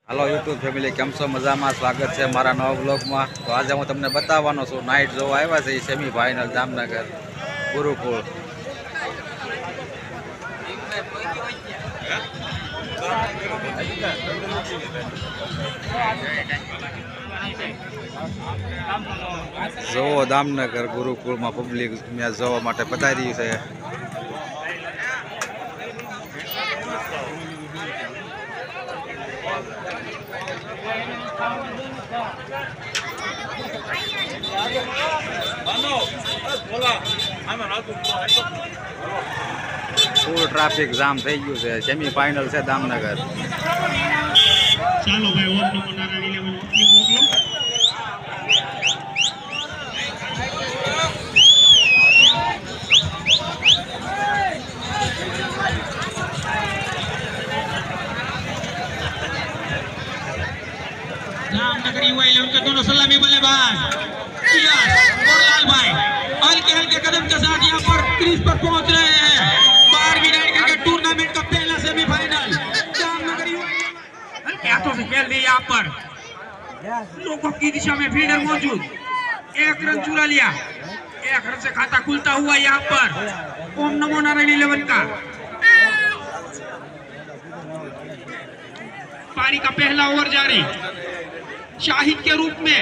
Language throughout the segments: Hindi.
हेलो यूट्यूब फैमिली केम छो मजा में स्वागत है मारा नवा ब्लॉग में। तो आज हूँ तमने बतावानो छूँ नाइट जो आव्या छे सेमी फाइनल जामनगर गुरुकुल। जो दामनगर गुरुकुल में पब्लिक मैच जोवा माटे पधारी है। फूल ट्राफिक जाम थी गयु है। सेमी फाइनल है दामनगर। ચાલો ભાઈ ઓમ નમો નારાયણ 11 ઓપનિંગ મોકલો। जामनगर युवा 11 के दोनों सलामी बल्लेबाज मोरलाल भाई हल्के हल्के कदम के साथ यहाँ पर क्रीज पर पहुंच रहे हैं। 12वीं नाइट क्रिकेट टूर्नामेंट का पहला सेमीफाइनल जामनगर युवा हल्के हाथों से खेल रही है। यहाँ पर लोगों की दिशा में फील्डर मौजूद। 1 रन चुरा लिया। 1 रन से खाता खुलता हुआ यहाँ पर ओम नमो नारायण 11 का पारी का पहला ओवर जारी शाहिद के रूप में।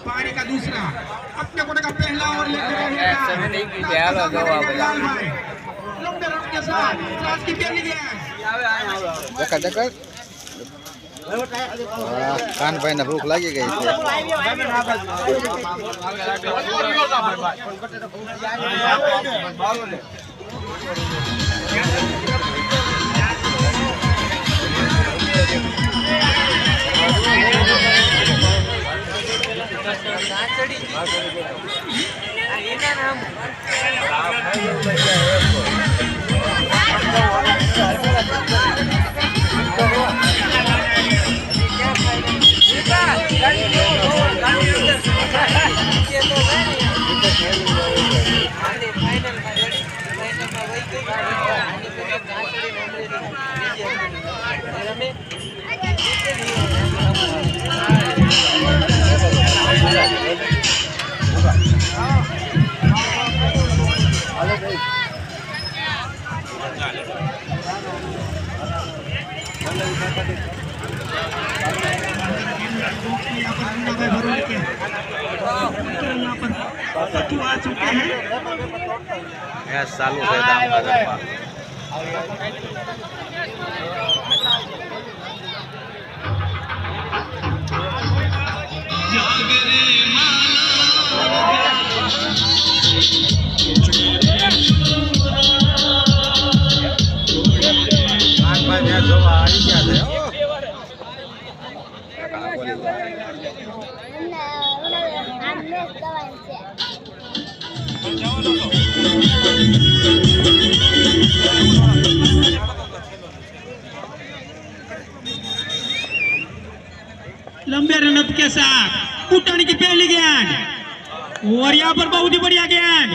पारी का दूसरा अपने कोटे का पहला ओवर लेकर कान भाई ने भूख लगी गई चालू है दामनगर में। लंबे रनअप के साथ उठाने की पहली गेंद और यहाँ पर बहुत ही बढ़िया गेंद।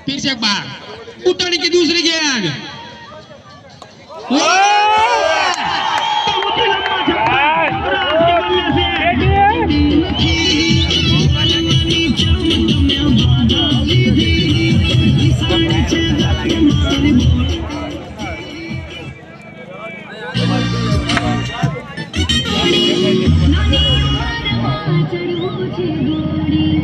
फिर से एक बार उठाने की दूसरी गेंद चढ़ मुझे गोरी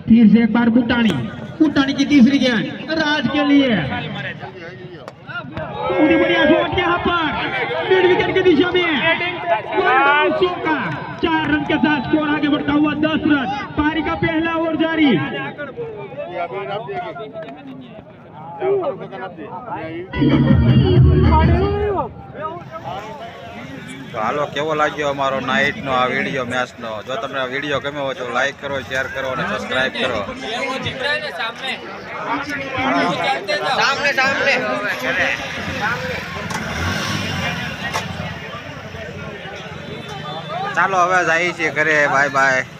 फिर से एक बार बुटानी की तीसरी गेंद राज के लिए पूरी बढ़िया शॉट यहाँ पर मिड विकेट की दिशा में चौका 4 रन के साथ स्कोर आगे बढ़ता हुआ 10 रन पारी का पहला ओवर जारी તો હાલો કેવો લાગ્યો અમારો નાઇટનો આ વિડીયો મેચનો? જો તમને આ વિડીયો ગમ્યો હોય તો લાઈક કરો, શેર કરો અને સબસ્ક્રાઈબ કરો. ચાલો હવે જઈએ છીએ ઘરે. Bye bye.